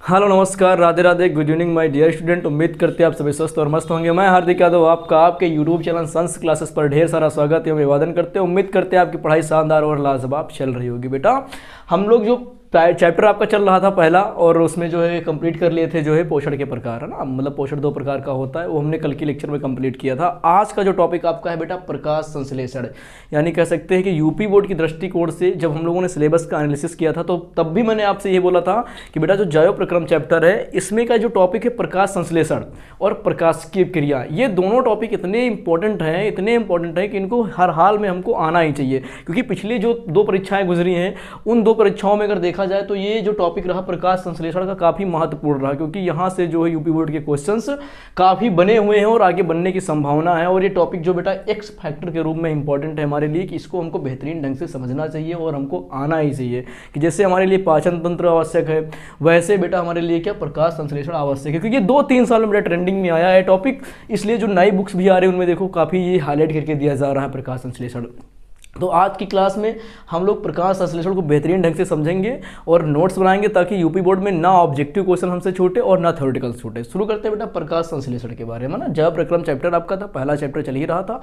Hello नमस्कार, Radhe Radhe, good evening my dear student. उम्मीद करते हैं आप सभी स्वस्थ और मस्त होंगे। मैं हार्दिक यादव आपका आपके यूट्यूब चैनल संस क्लासेस पर ढेर सारा स्वागत है, अभिवादन करते हैं। उम्मीद करते हैं आपकी पढ़ाई शानदार और लाजवाब चल रही होगी। बेटा हम लोग जो चैप्टर आपका चल रहा था पहला, और उसमें जो है कंप्लीट कर लिए थे जो है पोषण के प्रकार, है ना, मतलब पोषण 2 प्रकार का होता है, वो हमने कल के लेक्चर में कंप्लीट किया था। आज का जो टॉपिक आपका है बेटा प्रकाश संश्लेषण, यानी कह सकते हैं कि यूपी बोर्ड की दृष्टिकोण से जब हम लोगों ने सिलेबस का एनालिसिस किया था तो तब भी मैंने आपसे ये बोला था कि बेटा जो जैव प्रक्रम चैप्टर है इसमें का जो टॉपिक है प्रकाश संश्लेषण और प्रकाशिकी क्रिया, ये दोनों टॉपिक इतने इंपॉर्टेंट हैं कि इनको हर हाल में हमको आना ही चाहिए। क्योंकि पिछली जो 2 परीक्षाएं गुजरी हैं उन 2 परीक्षाओं में अगर देखा जाए तो ये जो टॉपिक रहा प्रकाश संश्लेषण का काफ़ी महत्वपूर्ण रहा, क्योंकि यहाँ से जो है यूपी बोर्ड के क्वेश्चंस काफ़ी बने हुए हैं और आगे बनने की संभावना है। और ये टॉपिक जो बेटा एक्स फैक्टर के रूप में इंपॉर्टेंट है हमारे लिए, कि इसको हमको बेहतरीन ढंग से समझना चाहिए और हमको आना ही चाहिए। कि जैसे हमारे लिए पाचन तंत्र आवश्यक है, वैसे बेटा हमारे लिए क्या प्रकाश संश्लेषण आवश्यक है। क्योंकि ये 2-3 साल में बेटा ट्रेंडिंग में आया है टॉपिक, इसलिए जो नई बुक्स भी आ रही है उनमें देखो काफ़ी ये हाईलाइट करके दिया जा रहा है प्रकाश संश्लेषण। तो आज की क्लास में हम लोग प्रकाश संश्लेषण को बेहतरीन ढंग से समझेंगे और नोट्स बनाएंगे, ताकि यूपी बोर्ड में ना ऑब्जेक्टिव क्वेश्चन हमसे छूटे और ना थ्योरेटिकल छूटे। शुरू करते हैं बेटा प्रकाश संश्लेषण के बारे में ना। जैव प्रक्रम चैप्टर आपका था, पहला चैप्टर चल ही रहा था,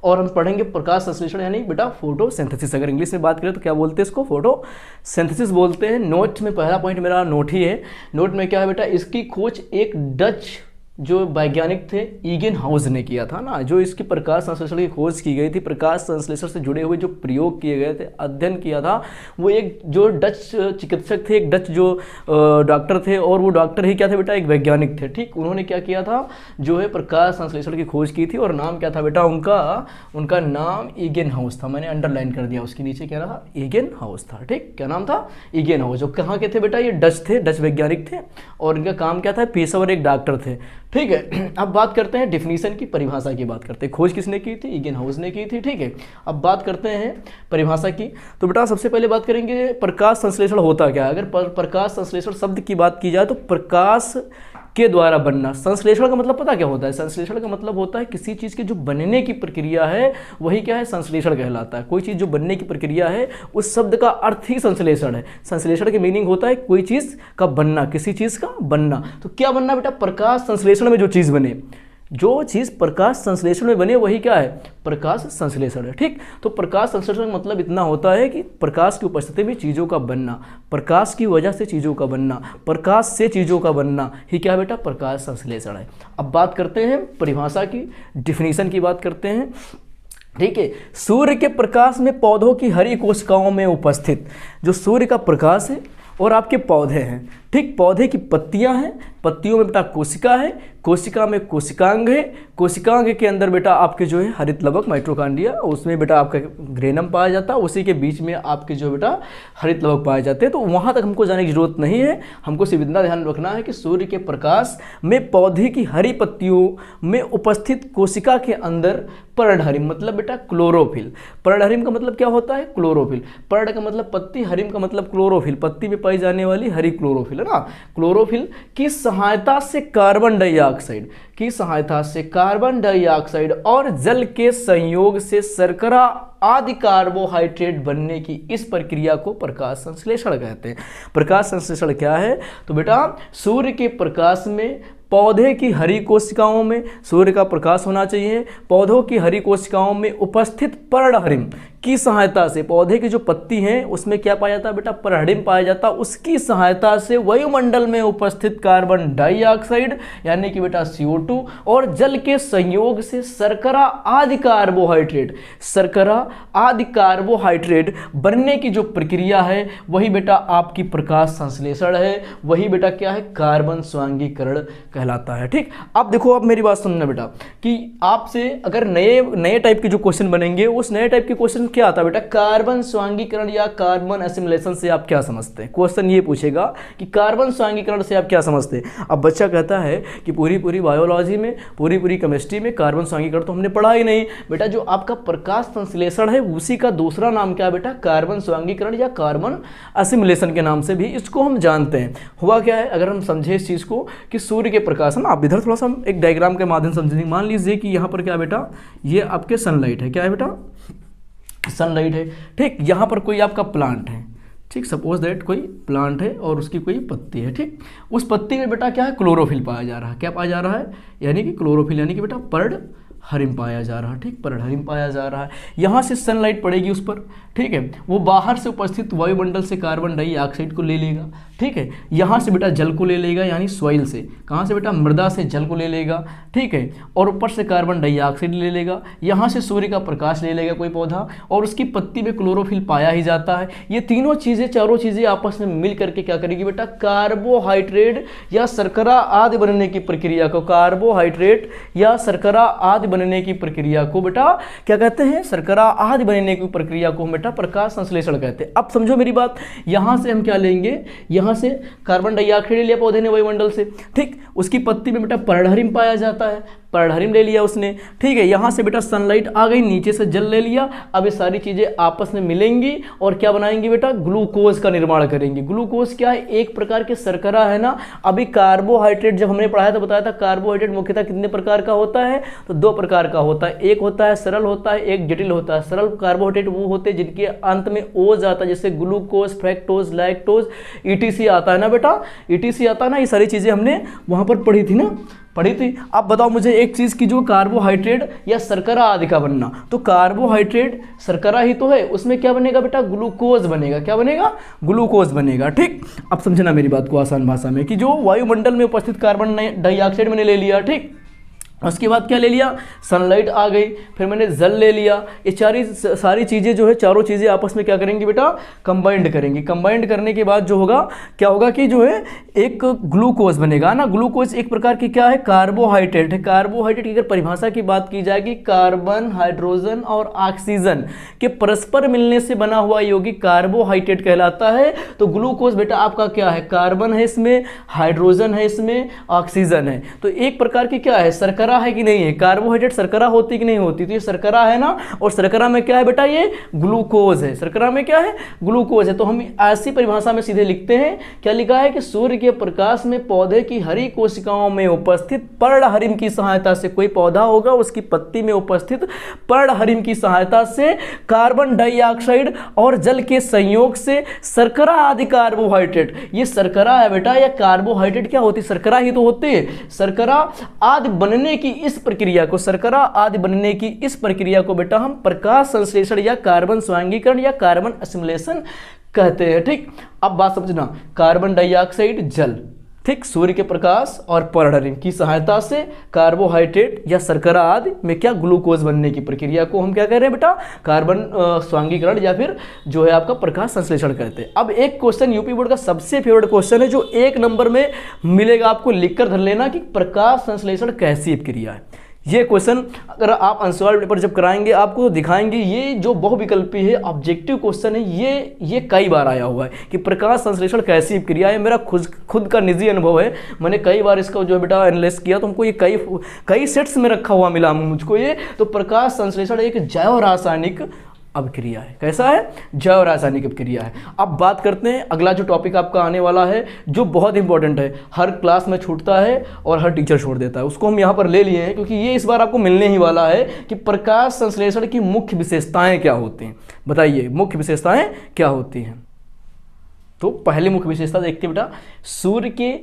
और हम पढ़ेंगे प्रकाश संश्लेषण यानी बेटा फोटोसिंथेसिस। अगर इंग्लिश में बात करें तो क्या बोलते हैं इसको? फोटोसिंथेसिस बोलते हैं। नोट में पहला पॉइंट मेरा नोट ही है। नोट में क्या है बेटा, इसकी खोज एक डच जो वैज्ञानिक थे ईगन हाउस ने किया था ना। जो इसकी प्रकाश संश्लेषण की खोज की गई थी, प्रकाश संश्लेषण से जुड़े हुए जो प्रयोग किए गए थे, अध्ययन किया था, वो एक जो डच चिकित्सक थे, एक डच जो डॉक्टर थे, और वो डॉक्टर ही क्या थे बेटा, एक वैज्ञानिक थे। ठीक, उन्होंने क्या किया था, जो है प्रकाश संश्लेषण की खोज की थी, और नाम क्या था बेटा उनका नाम ईगन हाउस था। मैंने अंडरलाइन कर दिया, उसके नीचे क्या रहा, ईगन हाउस था। ठीक, क्या नाम था, ईगन हाउस। जो कहाँ के थे बेटा, ये डच थे, डच वैज्ञानिक थे, और इनका काम क्या था, पेशेवर एक डॉक्टर थे। ठीक है, अब बात करते हैं डिफिनीशन की, परिभाषा की बात करते हैं। खोज किसने की थी? ईगन हाउस ने की थी। ठीक है, अब बात करते हैं परिभाषा की। तो बेटा सबसे पहले बात करेंगे प्रकाश संश्लेषण होता क्या है। अगर प्रकाश संश्लेषण शब्द की बात की जाए तो प्रकाश के द्वारा बनना। संश्लेषण का मतलब पता क्या होता है? संश्लेषण का मतलब होता है किसी चीज़ की जो बनने की प्रक्रिया है वही क्या है, संश्लेषण कहलाता है। कोई चीज़ जो बनने की प्रक्रिया है उस शब्द का अर्थ ही संश्लेषण है। संश्लेषण के मीनिंग होता है कोई चीज़ का बनना, किसी चीज़ का बनना। तो क्या बनना बेटा, प्रकाश संश्लेषण में जो चीज़ बने, जो चीज़ प्रकाश संश्लेषण में बने वही क्या है, प्रकाश संश्लेषण है। ठीक, तो प्रकाश संश्लेषण का मतलब इतना होता है कि प्रकाश की उपस्थिति में चीज़ों का बनना, प्रकाश की वजह से चीज़ों का बनना, प्रकाश से चीज़ों का बनना ही क्या बेटा, प्रकाश संश्लेषण है। अब बात करते हैं परिभाषा की, डिफिनीशन की बात करते हैं। ठीक है, सूर्य के प्रकाश में पौधों की हरी कोशिकाओं में उपस्थित जो सूर्य का प्रकाश है और आपके पौधे हैं। ठीक, पौधे की पत्तियां हैं, पत्तियों में बेटा कोशिका है, कोशिका में कोशिकांग है, कोशिकांग के अंदर बेटा आपके जो है हरित लवक माइटोकॉन्ड्रिया, उसमें बेटा आपका ग्रेनम पाया जाता है, उसी के बीच में आपके जो बेटा हरित लवक पाए जाते हैं। तो वहाँ तक हमको जाने की जरूरत नहीं है, हमको सिर्फ इतना ध्यान रखना है कि सूर्य के प्रकाश में पौधे की हरी पत्तियों में उपस्थित कोशिका के अंदर पर्णहरिम, मतलब बेटा क्लोरोफिल। पर्णहरिम का मतलब क्या होता है, क्लोरोफिल। पर्ण का मतलब पत्ती, हरिम का मतलब क्लोरोफिल, पत्ती में पाई जाने वाली हरी क्लोरोफिल है ना। क्लोरोफिल की सहायता से कार्बन डाइऑक्साइड और जल के संयोग से शर्करा आदि कार्बोहाइड्रेट बनने की इस प्रक्रिया को प्रकाश संश्लेषण कहते हैं। प्रकाश संश्लेषण क्या है, तो बेटा सूर्य के प्रकाश में पौधे की हरी कोशिकाओं में, सूर्य का प्रकाश होना चाहिए, पौधों की हरी कोशिकाओं में उपस्थित पर्णहरिम की सहायता से, पौधे की जो पत्ती हैं उसमें क्या पाया जाता है बेटा, पर्णहरिम पाया जाता, उसकी सहायता से वायुमंडल में उपस्थित कार्बन डाइऑक्साइड यानी कि बेटा CO2 और जल के संयोग से शर्करा आदि कार्बोहाइड्रेट बनने की जो प्रक्रिया है वही बेटा आपकी प्रकाश संश्लेषण है, वही बेटा क्या है, कार्बन स्वांगीकरण कहलाता है। ठीक, अब देखो, अब मेरी बात सुनना बेटा, कि आपसे अगर नए टाइप के जो क्वेश्चन बनेंगे, उस नए टाइप के क्वेश्चन क्या आता है बेटा, कार्बन स्वांगीकरण या कार्बन एसिमिलेशन से आप क्या समझते हैं। क्वेश्चन ये पूछेगा कि कार्बन स्वांगीकरण से आप क्या समझते हैं। अब बच्चा कहता है कि पूरी बायोलॉजी में, पूरी केमिस्ट्री में कार्बन स्वांगीकरण तो हमने पढ़ा ही नहीं बेटा। जो आपका प्रकाश संश्लेषण है उसी का दूसरा नाम क्या है बेटा, कार्बन स्वांगीकरण या कार्बन एसिमिलेशन के नाम से भी इसको हम जानते हैं। हुआ क्या है, अगर हम समझे इस चीज़ को कि सूर्य के प्रकाश है ना, आप इधर थोड़ा सा हम एक डायग्राम के माध्यम से समझेंगे। मान लीजिए कि यहाँ पर क्या है बेटा, ये आपके सनलाइट है, क्या है बेटा, सनलाइट है। ठीक, यहाँ पर कोई आपका प्लांट है, ठीक, सपोज दैट कोई प्लांट है और उसकी कोई पत्ती है, ठीक, उस पत्ती में बेटा क्या है, क्लोरोफिल पाया जा रहा है। क्या पाया जा रहा है, यानी कि क्लोरोफिल, यानी कि बेटा पर्णहरिम पाया जा रहा है, ठीक, पर्णहरिम पाया जा रहा है। यहाँ से सनलाइट पड़ेगी उस पर, ठीक है, वो बाहर से उपस्थित वायुमंडल से कार्बन डाइऑक्साइड को ले लेगा, ठीक है, यहाँ से बेटा जल को ले लेगा, यानी सॉइल से, कहाँ से बेटा, मृदा से जल को ले लेगा, ठीक है, और ऊपर से कार्बन डाइऑक्साइड ले लेगा, यहाँ से सूर्य का प्रकाश ले लेगा कोई पौधा, और उसकी पत्ती में क्लोरोफिल पाया ही जाता है। ये तीनों चीज़ें, चारों चीज़ें आपस में मिल करके क्या करेगी बेटा, कार्बोहाइड्रेट या शर्करा आदि बनने की प्रक्रिया को, कार्बोहाइड्रेट या शर्करा आदि बनने की प्रक्रिया को बेटा क्या कहते हैं, शर्करा आदि बनने की प्रक्रिया को बेटा प्रकाश संश्लेषण कहते हैं। अब समझो मेरी बात, यहाँ से हम क्या लेंगे, यहाँ से कार्बन डाइऑक्साइड ले लिया पौधे ने वायुमंडल से, ठीक, उसकी पत्ती में बेटा पर्णहरिम पाया जाता है, पर्णहरिम ले लिया उसने, ठीक है, यहाँ से बेटा सनलाइट आ गई, नीचे से जल ले लिया। अब ये सारी चीज़ें आपस में मिलेंगी और क्या बनाएंगी बेटा, ग्लूकोज का निर्माण करेंगी। ग्लूकोज क्या है, एक प्रकार के शर्करा है ना। अभी कार्बोहाइड्रेट जब हमने पढ़ाया तो बताया था, कार्बोहाइड्रेट मुख्यतः कितने प्रकार का होता है, तो 2 प्रकार का होता है, एक होता है सरल होता है, एक जटिल होता है। सरल कार्बोहाइड्रेट वो होते हैं जिनके अंत में ओज आता है, जैसे ग्लूकोज, फ्रैक्टोज, लैक्टोज, ईटीसी आता है ना बेटा, ईटीसी आता है ना। ये सारी चीज़ें हमने वहाँ पर पढ़ी थी ना, पढ़ी थी। अब बताओ मुझे एक चीज़ की, जो कार्बोहाइड्रेट या शर्करा आदि का बनना, तो कार्बोहाइड्रेट शर्करा ही तो है, उसमें क्या बनेगा बेटा, ग्लूकोज बनेगा। क्या बनेगा, ग्लूकोज बनेगा, ठीक। अब समझना मेरी बात को आसान भाषा में, कि जो वायुमंडल में उपस्थित कार्बन डाइऑक्साइड मैंने ले लिया, ठीक, उसके बाद क्या ले लिया, सनलाइट आ गई, फिर मैंने जल ले लिया। ये सारी चीज़ें जो है, चारों चीज़ें आपस में क्या करेंगी बेटा, कंबाइंड करेंगी। कंबाइंड करने के बाद जो होगा, क्या होगा कि जो है एक ग्लूकोज बनेगा ना। ग्लूकोज एक प्रकार की क्या है, कार्बोहाइड्रेट है। कार्बोहाइड्रेट की अगर परिभाषा की बात की जाएगी, कार्बन, हाइड्रोजन और ऑक्सीजन के परस्पर मिलने से बना हुआ यौगिक कार्बोहाइड्रेट कहलाता है। तो ग्लूकोज बेटा आपका क्या है, कार्बन है इसमें, हाइड्रोजन है इसमें, ऑक्सीजन है। तो एक प्रकार की क्या है, शर्करा है कि नहीं है। कार्बोहाइड्रेट शर्करा होती कि नहीं होती, तो ये शर्करा है ना। और शर्करा में क्या है बेटा, ये ग्लूकोज है। शर्करा में क्या है, ग्लूकोज है। तो हम ऐसी परिभाषा में सीधे लिखते हैं, क्या लिखा है कि सूर्य के प्रकाश में पौधे की हरी कोशिकाओं में उपस्थित पर्णहरिम की सहायता से, कोई पौधा होगा उसकी पत्ती में उपस्थित पर्णहरिम की सहायता से कार्बन डाइऑक्साइड और जल के संयोग से शर्करा आदि कार्बोहाइड्रेट, ये शर्करा है बेटा, या कार्बोहाइड्रेट क्या होती, शर्करा ही तो होते हैं। शर्करा आदि बनने की इस प्रक्रिया को, शर्करा आदि बनने की इस प्रक्रिया को बेटा हम प्रकाश संश्लेषण या कार्बन स्वांगीकरण या कार्बन असिमिलेशन कहते हैं, ठीक। अब बात समझना, कार्बन डाइऑक्साइड, जल, ठीक, सूर्य के प्रकाश और पर्णहरिम की सहायता से कार्बोहाइड्रेट या शर्करा आदि में क्या, ग्लूकोज बनने की प्रक्रिया को हम क्या कह रहे हैं बेटा, कार्बन स्वांगीकरण या फिर जो है आपका प्रकाश संश्लेषण कहते हैं। अब एक क्वेश्चन यूपी बोर्ड का सबसे फेवरेट क्वेश्चन है, जो 1 नंबर में मिलेगा, आपको लिखकर धर लेना, कि प्रकाश संश्लेषण कैसी क्रिया है। ये क्वेश्चन अगर आप आंसर पेपर जब कराएंगे आपको तो दिखाएंगे, ये जो बहुविकल्पी है, ऑब्जेक्टिव क्वेश्चन है, ये कई बार आया हुआ है कि प्रकाश संश्लेषण कैसी क्रिया है। मेरा खुद का निजी अनुभव है, मैंने कई बार इसका जो है बेटा एनालिसिस किया, तो हमको ये कई सेट्स में रखा हुआ मिला मुझको ये। तो प्रकाश संश्लेषण एक जैव रासायनिक अभिक्रिया है। कैसा है, जैव रासायनिक अभिक्रिया है। अब बात करते हैं अगला जो टॉपिक आपका आने वाला है, जो बहुत इंपॉर्टेंट है, हर क्लास में छूटता है और हर टीचर छोड़ देता है, उसको हम यहाँ पर ले लिए हैं क्योंकि ये इस बार आपको मिलने ही वाला है कि प्रकाश संश्लेषण की मुख्य विशेषताएं क्या होती हैं। बताइए मुख्य विशेषताएं क्या होती हैं। तो पहली मुख्य विशेषता देखते हैं बेटा, सूर्य के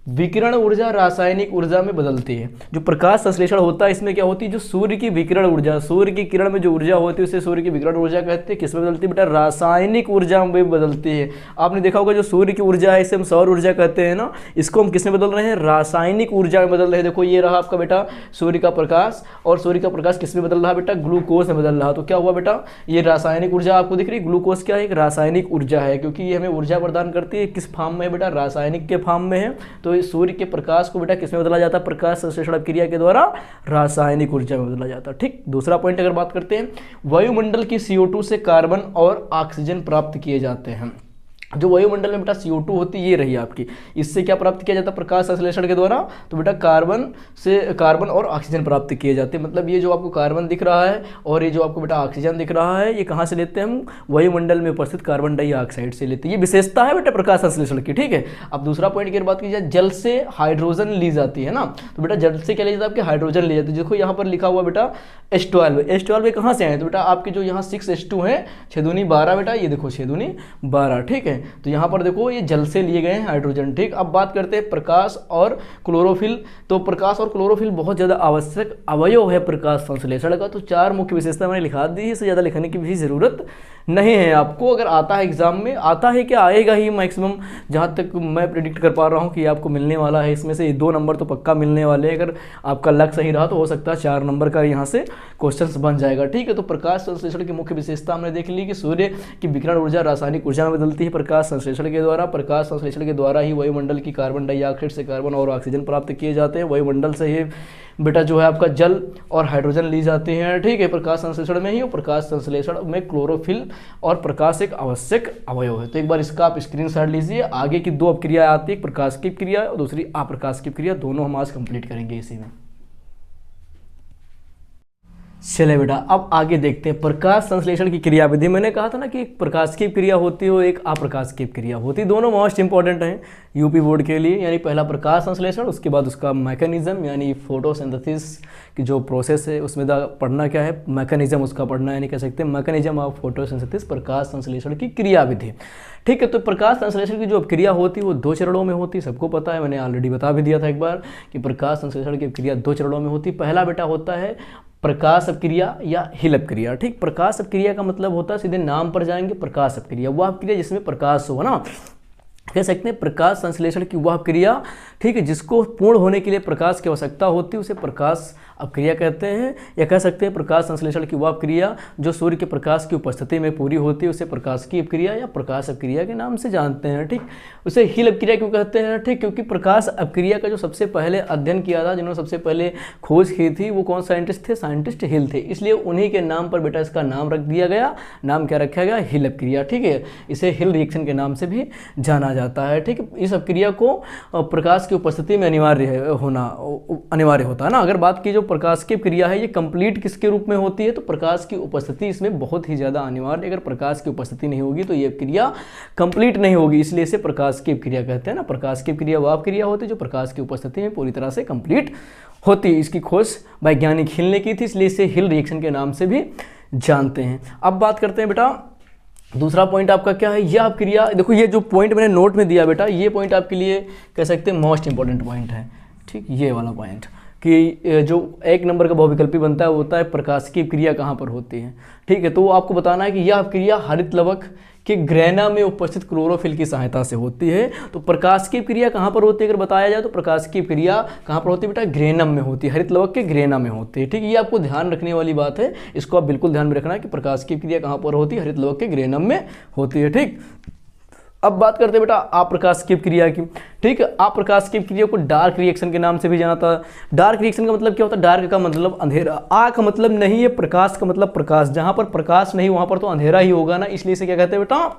विकिरण ऊर्जा रासायनिक ऊर्जा में बदलती है। जो प्रकाश संश्लेषण होता है इसमें क्या होती है, जो सूर्य की विकिरण ऊर्जा, सूर्य की किरण में जो ऊर्जा होती है उसे सूर्य की विकिरण ऊर्जा कहते हैं। किसमें बदलती है बेटा, रासायनिक ऊर्जा में बदलती है। आपने देखा होगा जो सूर्य की ऊर्जा है इसे हम सौर ऊर्जा कहते हैं ना, इसको हम किसमें बदल रहे हैं, रासायनिक ऊर्जा में बदल रहे हैं। देखो ये रहा आपका बेटा सूर्य का प्रकाश, और सूर्य का प्रकाश किसमें बदल रहा है बेटा, ग्लूकोज में बदल रहा। तो क्या हुआ बेटा, ये रासायनिक ऊर्जा आपको दिख रही है। ग्लूकोज क्या है, एक रासायनिक ऊर्जा है, क्योंकि ये हमें ऊर्जा प्रदान करती है। किस फॉर्म में बेटा, रासायनिक के फॉर्म में है। तो सूर्य के प्रकाश को बेटा किसमें बदला जाता है, प्रकाश संश्लेषण क्रिया के द्वारा रासायनिक ऊर्जा में बदला जाता है। ठीक, दूसरा पॉइंट अगर बात करते हैं, वायुमंडल की CO2 से कार्बन और ऑक्सीजन प्राप्त किए जाते हैं। जो वायुमंडल में बेटा CO2 होती है ये रही आपकी, इससे क्या प्राप्त किया जाता है, प्रकाश संश्लेषण के द्वारा। तो बेटा कार्बन और ऑक्सीजन प्राप्त किए जाते हैं। मतलब ये जो आपको कार्बन दिख रहा है और ये जो आपको बेटा ऑक्सीजन दिख रहा है, ये कहाँ से लेते हैं हम, वायुमंडल में उपस्थित कार्बन डाइऑक्साइड से लेते हैं। ये विशेषता है बेटा प्रकाश संश्लेषण की। ठीक है, अब दूसरा पॉइंट की बात की जाए, जल से हाइड्रोजन ली जाती है ना। तो बेटा जल से क्या लिया जाता है, आपके हाइड्रोजन ली जाती है। देखो यहाँ पर लिखा हुआ बेटा H12 कहाँ से आए, तो बेटा आपके जो यहाँ 6H2 है, 6 दूनी 12 बेटा, ये देखो 6 दूनी 12। ठीक है, तो यहाँ पर देखो ये जल से लिए गए हैं हाइड्रोजन। ठीक, अब बात करते हैं प्रकाश और क्लोरोफिल। तो प्रकाश और क्लोरोफिल बहुत ज़्यादा आवश्यक अवयव है प्रकाश संश्लेषण का। तो 4 मुख्य विशेषता मैंने लिखा दी है, इससे ज़्यादा लिखने की भी ज़रूरत नहीं है आपको। अगर आता है एग्जाम में, आता है क्या, आएगा ही मैक्सिमम, जहाँ तक मैं प्रिडिक्ट कर पा रहा हूँ कि आपको मिलने वाला है। इसमें से 2 नंबर तो पक्का मिलने वाले हैं। अगर आपका लक सही रहा तो हो सकता है 4 नंबर का यहाँ से क्वेश्चन बन जाएगा। ठीक है, तो प्रकाश संश्लेषण की मुख्य विशेषता हमने देख ली कि सूर्य की विकिरण ऊर्जा रासायनिक ऊर्जा में बदलती है प्रकाश संश्लेषण के द्वारा। प्रकाश संश्लेषण के द्वारा ही वायुमंडल की कार्बन डाइऑक्साइड से कार्बन और ऑक्सीजन प्राप्त किए जाते हैं। वायुमंडल से ही बेटा जो है आपका जल और हाइड्रोजन ली जाती हैं। ठीक है, प्रकाश संश्लेषण में ही, और प्रकाश संश्लेषण में क्लोरोफिल और प्रकाश एक आवश्यक अवयव है। तो एक बार इसका आप स्क्रीनशॉट लीजिए। आगे की 2 क्रिया आती है, एक प्रकाश की क्रिया और दूसरी अप्रकाश की क्रिया, दोनों हम आज कंप्लीट करेंगे इसी में। चले बेटा, अब आगे देखते हैं प्रकाश संश्लेषण की क्रियाविधि। मैंने कहा था ना कि एक प्रकाश की क्रिया होती है और एक अप्रकाश की क्रिया होती है। दोनों मोस्ट इंपॉर्टेंट हैं यूपी बोर्ड के लिए। यानी पहला प्रकाश संश्लेषण, उसके बाद उसका मैकेनिज्म यानी फोटोसिंथेसिस की जो प्रोसेस है उसमें पढ़ना क्या है, मैकेनिज्म उसका पढ़ना है। यानी कह सकते हैं मैकेनिज्म ऑफ फोटोसिंथेसिस, प्रकाश संश्लेषण की क्रियाविधि। ठीक है, तो प्रकाश संश्लेषण की जो क्रिया होती है वो 2 चरणों में होती है, सबको पता है, मैंने ऑलरेडी बता भी दिया था एक बार कि प्रकाश संश्लेषण की क्रिया 2 चरणों में होती है। पहला बेटा होता है प्रकाश अपक्रिया या हिल अपक्रिया। ठीक, प्रकाश अपक्रिया का मतलब होता है, सीधे नाम पर जाएंगे, प्रकाश अपक्रिया वह अपक्रिया जिसमें प्रकाश हो, है ना, कह सकते हैं प्रकाश संश्लेषण की वह क्रिया, ठीक है, जिसको पूर्ण होने के लिए प्रकाश की आवश्यकता होती है, उसे प्रकाश अपक्रिया कहते हैं। या कह सकते हैं प्रकाश संश्लेषण की वह क्रिया जो सूर्य के प्रकाश की उपस्थिति में पूरी होती है, उसे प्रकाश की अपक्रिया या प्रकाश अपक्रिया के नाम से जानते हैं। ठीक, उसे हिल अपक्रिया क्यों कहते हैं? ठीक, क्योंकि प्रकाश अपक्रिया का जो सबसे पहले अध्ययन किया था, जिन्होंने सबसे पहले खोज की थी, वो कौन साइंटिस्ट थे? साइंटिस्ट हिल थे। इसलिए उन्हीं के नाम पर बेटा इसका नाम रख दिया गया। नाम क्या रखा गया? हिल अपक्रिया। ठीक है, इसे हिल रिएक्शन के नाम से भी जाना जाता है। ठीक, इस अपक्रिया को प्रकाश की उपस्थिति में अनिवार्य होता है ना। अगर बात की जो प्रकाश की क्रिया है, ये कंप्लीट किसके रूप में होती है? तो प्रकाश की उपस्थिति इसमें बहुत ही ज़्यादा अनिवार्य। अगर प्रकाश की उपस्थिति नहीं होगी तो ये क्रिया कंप्लीट नहीं होगी, इसलिए इसे प्रकाश की क्रिया कहते हैं ना। प्रकाश की क्रिया वह क्रिया होती है जो प्रकाश की उपस्थिति में पूरी तरह से कंप्लीट होती है। इसकी खोज वैज्ञानिक हिल ने की थी, इसलिए इसे हिल रिएक्शन के नाम से भी जानते हैं। अब बात करते हैं बेटा, दूसरा पॉइंट आपका क्या है? यह क्रिया, देखो ये जो पॉइंट मैंने नोट में दिया बेटा, ये पॉइंट आपके लिए कह सकते हैं मोस्ट इंपॉर्टेंट पॉइंट है। ठीक, ये वाला पॉइंट कि जो 1 नंबर का बहुविकल्पी बनता है वो होता है प्रकाश की क्रिया कहाँ पर होती है। ठीक है, तो आपको बताना है कि यह क्रिया हरित लवक के ग्रेना में उपस्थित क्लोरोफिल की सहायता से होती है। तो प्रकाश की क्रिया कहाँ पर होती है अगर बताया जाए तो प्रकाश की क्रिया कहाँ पर होती है बेटा? ग्रेनम में होती है, हरित लवक के ग्रेना में होती है। ठीक, ये आपको ध्यान रखने वाली बात है, इसको आप बिल्कुल ध्यान में रखना कि प्रकाश की क्रिया कहाँ पर होती है? हरित लवक के ग्रेनम में होती है। ठीक, अब बात करते हैं बेटा अप्रकाश की क्रिया की। ठीक है, अप्रकाश की क्रिया को डार्क रिएक्शन के नाम से भी जाना था। डार्क रिएक्शन का मतलब क्या होता है? डार्क का मतलब अंधेरा, आ का मतलब नहीं है, प्रकाश का मतलब प्रकाश। जहां पर प्रकाश नहीं वहां पर तो अंधेरा ही होगा ना, इसलिए इसे क्या कहते हैं बेटा?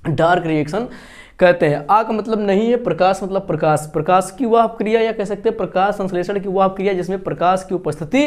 डार्क रिएक्शन कहते हैं। आ का मतलब नहीं है, प्रकाश मतलब प्रकाश। प्रकाश की वह क्रिया या कह सकते हैं प्रकाश संश्लेषण की वह क्रिया जिसमें प्रकाश की उपस्थिति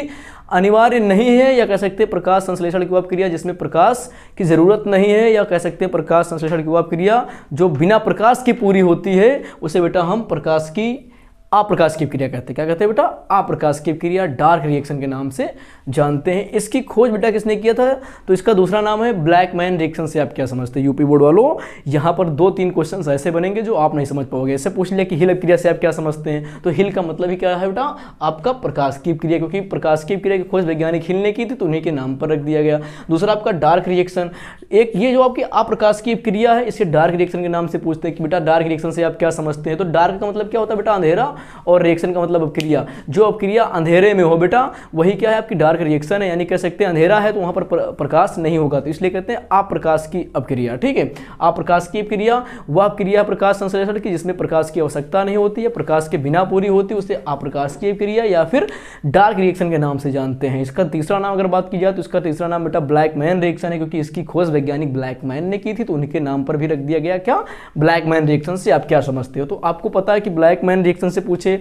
अनिवार्य नहीं है, या कह सकते हैं प्रकाश संश्लेषण की वह क्रिया जिसमें प्रकाश की जरूरत नहीं है, या कह सकते हैं प्रकाश संश्लेषण की वह क्रिया जो बिना प्रकाश की पूरी होती है, उसे बेटा हम प्रकाश की अप्रकाश की क्रिया कहते हैं। क्या कहते हैं बेटा? अप्रकाश की क्रिया, डार्क रिएक्शन के नाम से जानते हैं। इसकी खोज बेटा किसने किया था? तो इसका दूसरा नाम है ब्लैकमैन रिएक्शन। से आप क्या समझते हैं यूपी बोर्ड वालों? यहाँ पर 2-3 क्वेश्चन ऐसे बनेंगे जो आप नहीं समझ पाओगे। ऐसे पूछ लिया कि हिल क्रिया से आप क्या समझते हैं, तो हिल का मतलब ही क्या है बेटा? आपका प्रकाश की क्रिया, क्योंकि प्रकाश की क्रिया की खोज वैज्ञानिक हिल ने की थी तो उन्हीं के नाम पर रख दिया गया। दूसरा आपका डार्क रिएक्शन, एक ये जो आपकी अप्रकाश की क्रिया है इसे डार्क रिएक्शन के नाम से पूछते हैं कि बेटा डार्क रिएक्शन से आप क्या समझते हैं। तो डार्क का मतलब क्या होता है बेटा? अंधेरा, और रिएक्शन का मतलब अपक्रिया। जो अपक्रिया अंधेरे में हो बेटा वही क्या है? आपकी डार्क रिएक्शन है। यानी कह सकते हैं अंधेरा है तो वहां पर प्रकाश नहीं होगा, तो इसलिए कहते हैं अप्रकाश की अपक्रिया। ठीक है, अप्रकाश की अपक्रिया वह क्रिया प्रकाश संश्लेषण की जिसमें प्रकाश की आवश्यकता नहीं होती है, प्रकाश के बिना पूरी होती है, उसे अप्रकाश की अपक्रिया या फिर डार्क रिएक्शन के नाम से जानते हैं। इसका तीसरा नाम अगर बात की जाए तो इसका तीसरा नाम बेटा ब्लैकमैन रिएक्शन है, क्योंकि इसकी खोज वैज्ञानिक ब्लैकमैन ने की थी तो उनके नाम पर भी रख दिया गया। क्या? ब्लैकमैन रिएक्शन से आप क्या समझते हो? तो आपको पता है कि ब्लैकमैन रिएक्शन से पूछे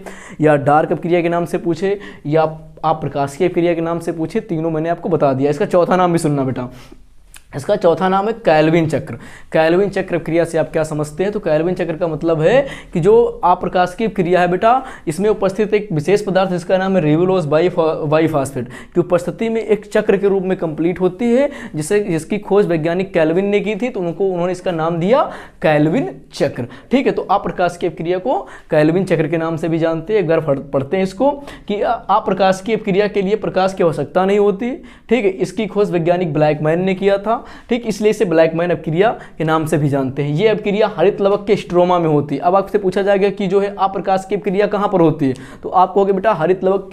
या डार्क अपक्रिया के नाम से पूछे या अप्रकाश की अपक्रिया के नाम से पूछे, तीनों मैंने आपको बता दिया। इसका चौथा नाम भी सुनना बेटा, इसका चौथा नाम है कैल्विन चक्र। कैल्विन चक्र क्रिया से आप क्या समझते हैं? तो कैल्विन चक्र का मतलब है कि जो अप्रकाशिकीय क्रिया है बेटा, इसमें उपस्थित एक विशेष पदार्थ जिसका नाम है रिबुलोज बाईफॉस्फेट की उपस्थिति में एक चक्र के रूप में कंप्लीट होती है, जिसकी खोज वैज्ञानिक कैल्विन ने की थी, तो उन्होंने इसका नाम दिया कैल्विन चक्र। ठीक है, तो अप्रकाशिकीय क्रिया को कैल्विन चक्र के नाम से भी जानते हैं। एक बार पढ़ते हैं इसको कि अप्रकाशिकीय क्रिया के लिए प्रकाश की आवश्यकता नहीं होती। ठीक है, इसकी खोज वैज्ञानिक ब्लैकमैन ने किया था। ठीक, इसलिए इसे ब्लैकमैन अपक्रिया के नाम से भी जानते हैं। ये अपक्रिया हरित लवक के स्ट्रोमा में होती है। अब आपसे पूछा जाएगा कि जो है अप्रकाशिकीय अपक्रिया कहां पर होती है, तो आप कहोगे बेटा हरित लवक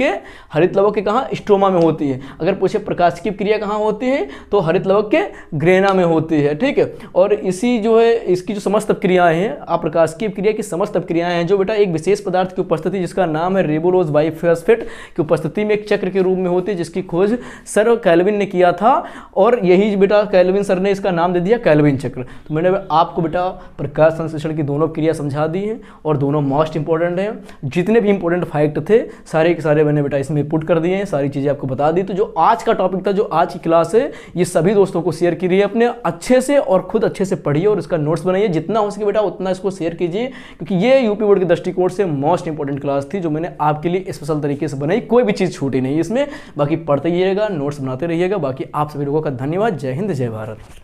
के कहां? स्ट्रोमा में होती है। अगर पूछे प्रकाशिकीय क्रिया कहां होती है, तो हरित लवक के ग्रेना में होती है। ठीक है, और इसी जो है इसकी जो समस्त अपक्रियाएं हैं, अप्रकाशिकीय क्रिया की समस्त अपक्रियाएं हैं जो बेटा एक विशेष पदार्थ की उपस्थिति जिसका नाम है रिबुलोज बाईफॉस्फेट की उपस्थिति में एक चक्र के रूप में होती है, जिसकी खोज सर कैल्विन ने किया था, और यही बेटा कैल्विन सर ने इसका नाम दे दिया कैल्विन चक्र। तो मैंने आपको बेटा प्रकाश संश्लेषण की दोनों क्रिया समझा दी हैं, और दोनों मोस्ट इंपॉर्टेंट हैं। जितने भी इंपॉर्टेंट फैक्ट थे सारे के सारे मैंने बेटा इसमें पुट कर दिए हैं, सारी चीज़ें आपको बता दी। तो जो आज का टॉपिक था, जो आज की क्लास है, ये सभी दोस्तों को शेयर कीजिए अपने अच्छे से, और खुद अच्छे से पढ़िए और इसका नोट्स बनाइए। जितना हो सके बेटा उतना इसको शेयर कीजिए, क्योंकि ये यूपी बोर्ड के दृष्टिकोण से मोस्ट इंपॉर्टेंट क्लास थी, जो मैंने आपके लिए स्पेशल तरीके से बनाई। कोई भी चीज़ छूटी नहीं इसमें। बाकी पढ़ते रहिएगा, नोट्स बनाते रहिएगा। बाकी आप सभी लोगों का धन्यवाद। जय हिंद, जय भारत।